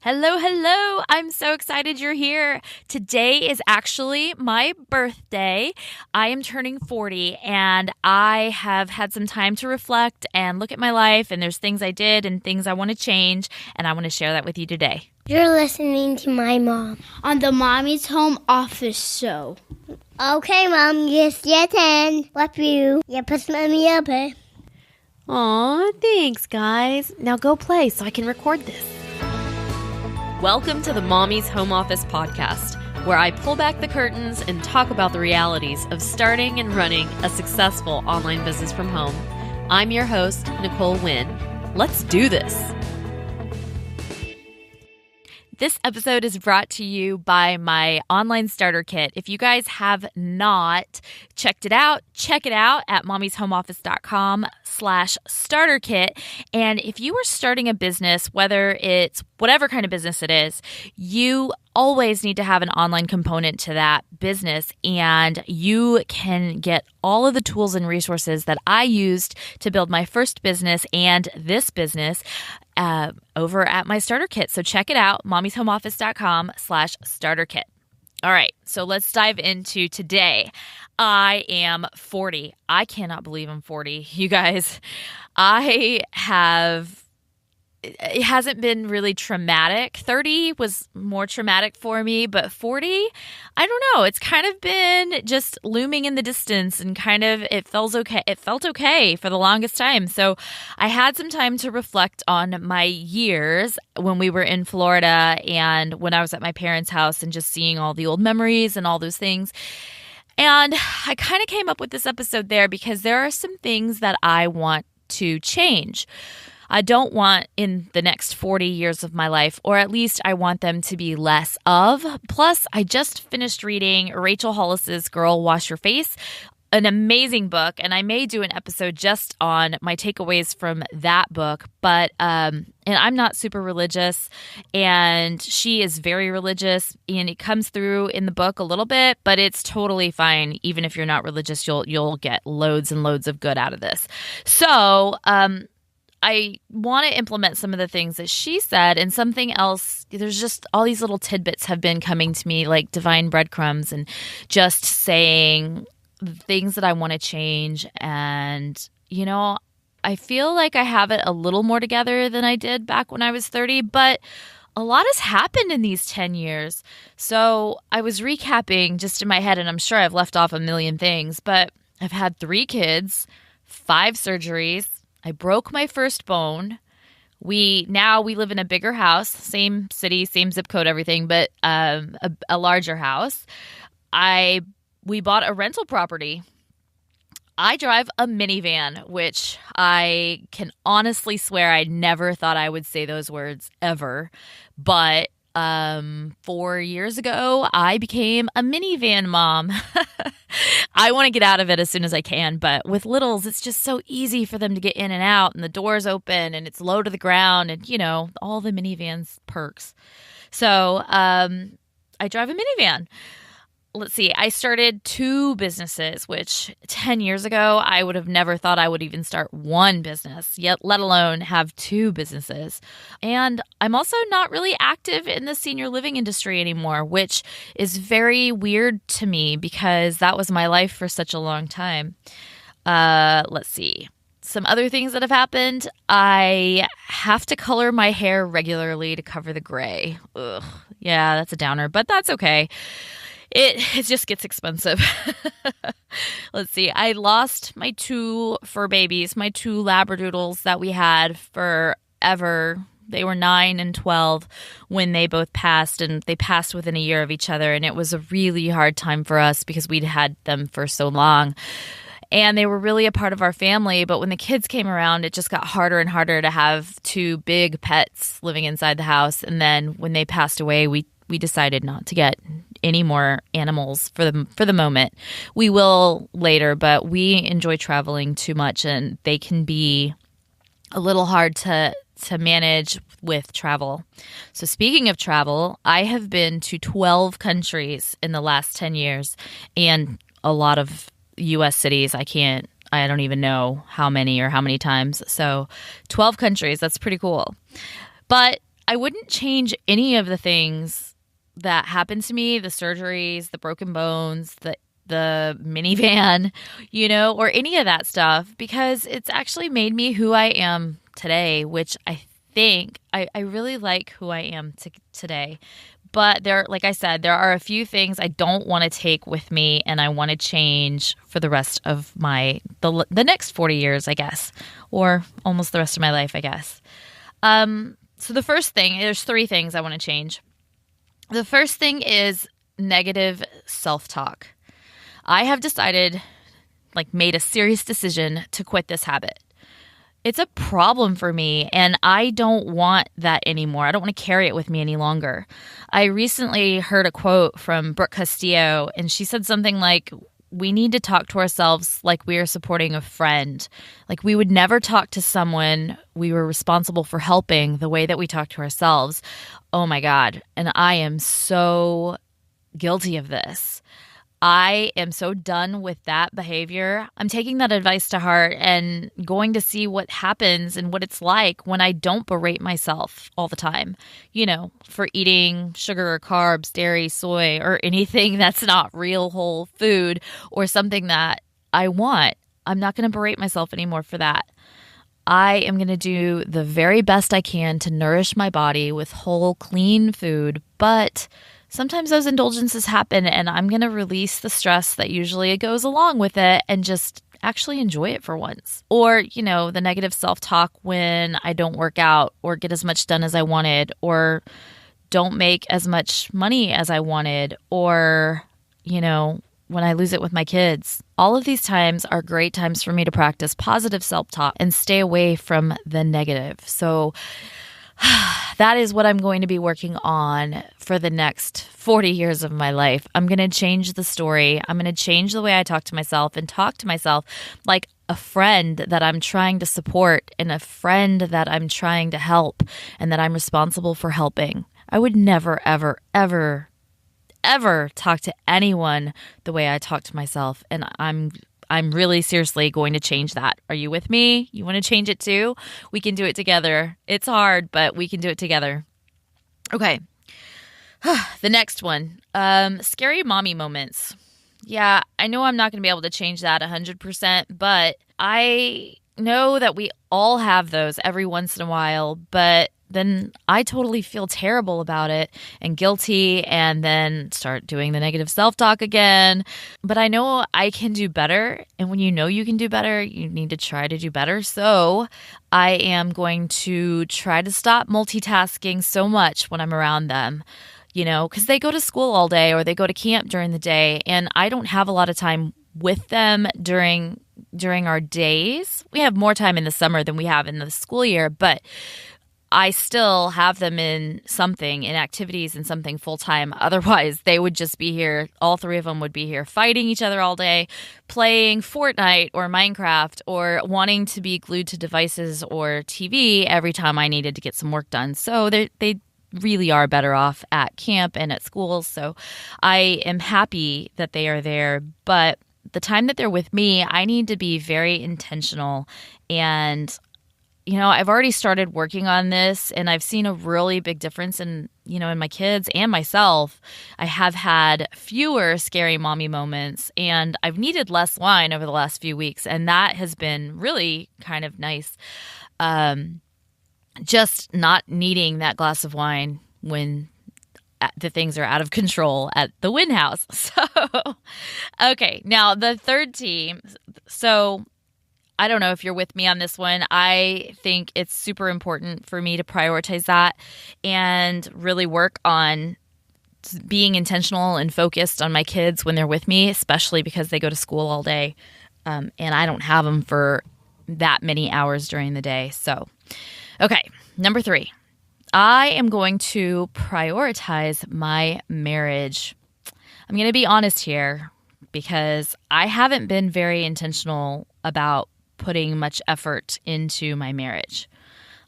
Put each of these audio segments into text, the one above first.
Hello, hello. I'm so excited you're here. Today is actually my birthday. I am turning 40 and I have had some time to reflect and look at my life, and there's things I did and things I want to change, and I want to share that with you today. You're listening to my mom on the Mommy's Home Office show. Okay, Mom, yes, you can. Love you. Yeah, push mommy up. Aw, thanks, guys. Now go play so I can record this. Welcome to the Mommy's Home Office podcast, where I pull back the curtains and talk about the realities of starting and running a successful online business from home. I'm your host, Nicole Wynn. Let's do this. This episode is brought to you by my online starter kit. If you guys have not checked it out, check it out at mommyshomeoffice.com/starter kit. And if you are starting a business, whether it's whatever kind of business it is, you always need to have an online component to that business, and you can get all of the tools and resources that I used to build my first business and this business over at my starter kit. So check it out, mommyshomeoffice.com/starter kit. All right, so let's dive into today. I am 40. I cannot believe I'm 40. You guys, it hasn't been really traumatic. 30 was more traumatic for me, but 40, I don't know. It's kind of been just looming in the distance, and it felt okay. It felt okay for the longest time. So I had some time to reflect on my years when we were in Florida and when I was at my parents' house and just seeing all the old memories and all those things. And I kind of came up with this episode there because there are some things that I want to change. I don't want in the next 40 years of my life, or at least I want them to be less of. Plus, I just finished reading Rachel Hollis's Girl, Wash Your Face, an amazing book, and I may do an episode just on my takeaways from that book. But and I'm not super religious, and she is very religious, and it comes through in the book a little bit, but it's totally fine. Even if you're not religious, you'll get loads and loads of good out of this. So, I want to implement some of the things that she said, and something else. There's just all these little tidbits have been coming to me like divine breadcrumbs, and just saying things that I want to change. And, I feel like I have it a little more together than I did back when I was 30, but a lot has happened in these 10 years. So I was recapping just in my head, and I'm sure I've left off a million things, but I've had 3 kids, 5 surgeries. I broke my first bone. We live in a bigger house, same city, same zip code, everything, but a larger house. We bought a rental property. I drive a minivan, which I can honestly swear I never thought I would say those words ever. But 4 years ago, I became a minivan mom. I want to get out of it as soon as I can, but with littles, it's just so easy for them to get in and out, and the doors open, and it's low to the ground, and, all the minivan's perks. So I drive a minivan. Let's see, I started 2 businesses, which 10 years ago, I would have never thought I would even start one business, yet let alone have 2 businesses. And I'm also not really active in the senior living industry anymore, which is very weird to me because that was my life for such a long time. Let's see. Some other things that have happened. I have to color my hair regularly to cover the gray. Ugh. Yeah, that's a downer, but that's okay. It just gets expensive. Let's see. I lost my 2 fur babies, my 2 Labradoodles that we had forever. They were 9 and 12 when they both passed, and they passed within a year of each other. And it was a really hard time for us because we'd had them for so long. And they were really a part of our family. But when the kids came around, it just got harder and harder to have 2 big pets living inside the house. And then when they passed away, we decided not to get any more animals for the moment. We will later, but we enjoy traveling too much, and they can be a little hard to manage with travel. So speaking of travel, I have been to 12 countries in the last 10 years, and a lot of U.S. cities. I don't even know how many times. So 12 countries, that's pretty cool. But I wouldn't change any of the things that happened to me, the surgeries, the broken bones, the minivan, or any of that stuff, because it's actually made me who I am today, which I think I really like who I am today. But like I said, there are a few things I don't want to take with me and I want to change for the rest of the next 40 years, I guess, or almost the rest of my life, I guess. So the first thing, there's 3 things I want to change. The first thing is negative self-talk. I have decided, made a serious decision to quit this habit. It's a problem for me, and I don't want that anymore. I don't want to carry it with me any longer. I recently heard a quote from Brooke Castillo, and she said something like, we need to talk to ourselves like we are supporting a friend. Like we would never talk to someone we were responsible for helping the way that we talk to ourselves. Oh my God. And I am so guilty of this. I am so done with that behavior. I'm taking that advice to heart and going to see what happens and what it's like when I don't berate myself all the time, for eating sugar or carbs, dairy, soy, or anything that's not real whole food or something that I want. I'm not going to berate myself anymore for that. I am going to do the very best I can to nourish my body with whole, clean food, but sometimes those indulgences happen and I'm going to release the stress that usually goes along with it and just actually enjoy it for once. Or, the negative self-talk when I don't work out or get as much done as I wanted or don't make as much money as I wanted or, when I lose it with my kids. All of these times are great times for me to practice positive self-talk and stay away from the negative. So that is what I'm going to be working on for the next 40 years of my life. I'm going to change the story. I'm going to change the way I talk to myself and talk to myself like a friend that I'm trying to support and a friend that I'm trying to help and that I'm responsible for helping. I would never, ever, ever, ever talk to anyone the way I talk to myself. And I'm really seriously going to change that. Are you with me? You want to change it too? We can do it together. It's hard, but we can do it together. Okay. The next one, scary mommy moments. Yeah, I know I'm not going to be able to change that 100%, but I know that we all have those every once in a while, but then I totally feel terrible about it and guilty and then start doing the negative self-talk again. But I know I can do better. And when you know you can do better, you need to try to do better. So I am going to try to stop multitasking so much when I'm around them, because they go to school all day or they go to camp during the day. And I don't have a lot of time with them during our days. We have more time in the summer than we have in the school year, but I still have them in activities and something full time. Otherwise, they would just be here. All 3 of them would be here fighting each other all day, playing Fortnite or Minecraft or wanting to be glued to devices or TV every time I needed to get some work done. So they really are better off at camp and at school. So I am happy that they are there. But the time that they're with me, I need to be very intentional. And I've already started working on this and I've seen a really big difference in my kids and myself. I have had fewer scary mommy moments and I've needed less wine over the last few weeks. And that has been really kind of nice. Just not needing that glass of wine when the things are out of control at the Wynn house. So, okay. Now the third team. So I don't know if you're with me on this one. I think it's super important for me to prioritize that and really work on being intentional and focused on my kids when they're with me, especially because they go to school all day and I don't have them for that many hours during the day. So, okay, number 3. I am going to prioritize my marriage. I'm going to be honest here because I haven't been very intentional about putting much effort into my marriage.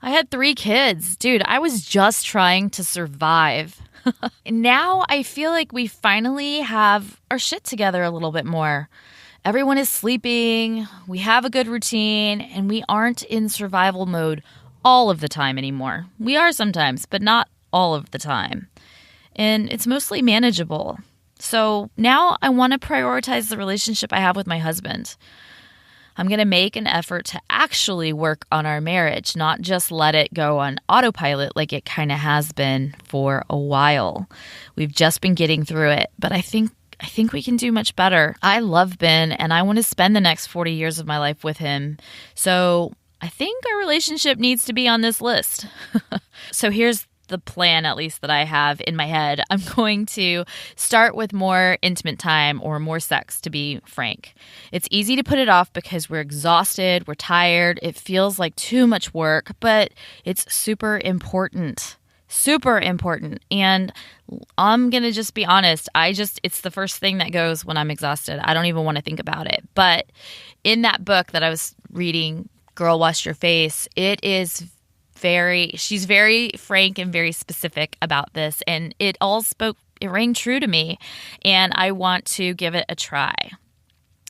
I had 3 kids. Dude, I was just trying to survive. Now I feel like we finally have our shit together a little bit more. Everyone is sleeping, we have a good routine, and we aren't in survival mode all of the time anymore. We are sometimes, but not all of the time. And it's mostly manageable. So now I want to prioritize the relationship I have with my husband. I'm going to make an effort to actually work on our marriage, not just let it go on autopilot like it kind of has been for a while. We've just been getting through it, but I think we can do much better. I love Ben, and I want to spend the next 40 years of my life with him. So I think our relationship needs to be on this list. So here's the plan, at least that I have in my head. I'm going to start with more intimate time or more sex, to be frank. It's easy to put it off because we're exhausted, we're tired, it feels like too much work, but it's super important. Super important. And I'm going to just be honest. It's the first thing that goes when I'm exhausted. I don't even want to think about it. But in that book that I was reading, Girl, Wash Your Face, she's very frank and very specific about this. And it rang true to me. And I want to give it a try.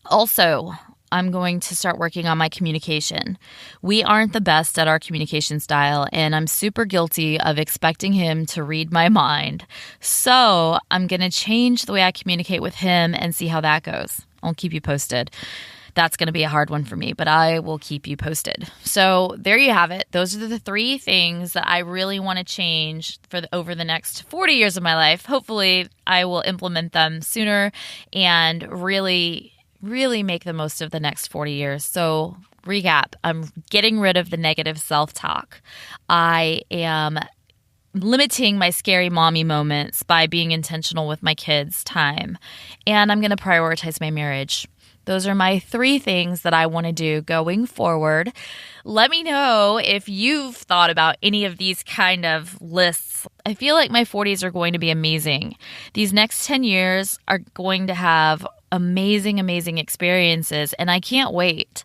Also, I'm going to start working on my communication. We aren't the best at our communication style, and I'm super guilty of expecting him to read my mind. So I'm going to change the way I communicate with him and see how that goes. I'll keep you posted. That's going to be a hard one for me, but I will keep you posted. So there you have it. Those are the 3 things that I really want to change over the next 40 years of my life. Hopefully, I will implement them sooner and really make the most of the next 40 years. So recap, I'm getting rid of the negative self-talk. I am limiting my scary mommy moments by being intentional with my kids' time. And I'm going to prioritize my marriage. Those are my 3 things that I want to do going forward. Let me know if you've thought about any of these kind of lists. I feel like my 40s are going to be amazing. These next 10 years are going to have amazing, amazing experiences, and I can't wait.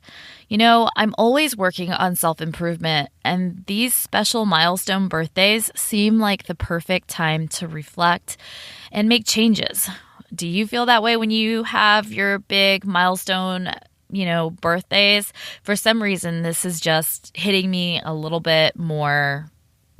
You know, I'm always working on self-improvement, and these special milestone birthdays seem like the perfect time to reflect and make changes. Do you feel that way when you have your big milestone, birthdays? For some reason, this is just hitting me a little bit more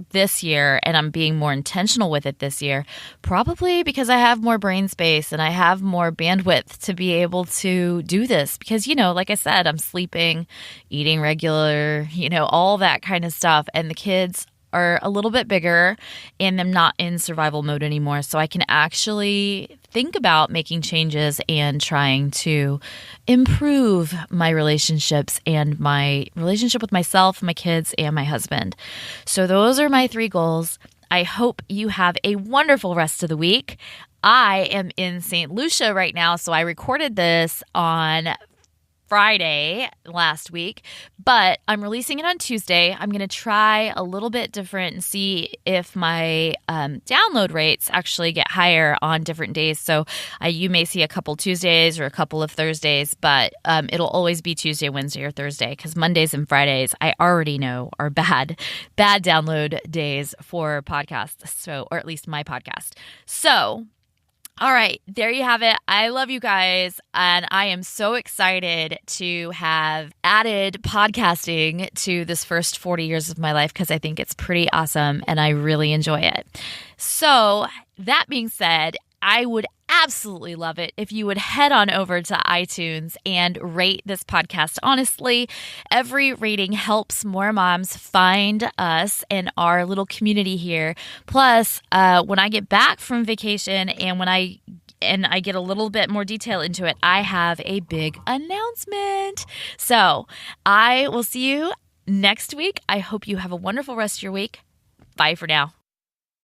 this year, and I'm being more intentional with it this year, probably because I have more brain space and I have more bandwidth to be able to do this because, like I said, I'm sleeping, eating regular, all that kind of stuff. And the kids are a little bit bigger and I'm not in survival mode anymore. So I can actually think about making changes and trying to improve my relationships and my relationship with myself, my kids, and my husband. So those are my 3 goals. I hope you have a wonderful rest of the week. I am in St. Lucia right now, so I recorded this on Friday last week, but I'm releasing it on Tuesday. I'm going to try a little bit different and see if my download rates actually get higher on different days. So you may see a couple Tuesdays or a couple of Thursdays, but it'll always be Tuesday, Wednesday, or Thursday because Mondays and Fridays I already know are bad download days for podcasts. Or at least my podcast. So all right, there you have it. I love you guys, and I am so excited to have added podcasting to this first 40 years of my life because I think it's pretty awesome, and I really enjoy it. So that being said, I would absolutely love it if you would head on over to iTunes and rate this podcast. Honestly, every rating helps more moms find us and our little community here. Plus, when I get back from vacation and I get a little bit more detail into it, I have a big announcement. So I will see you next week. I hope you have a wonderful rest of your week. Bye for now.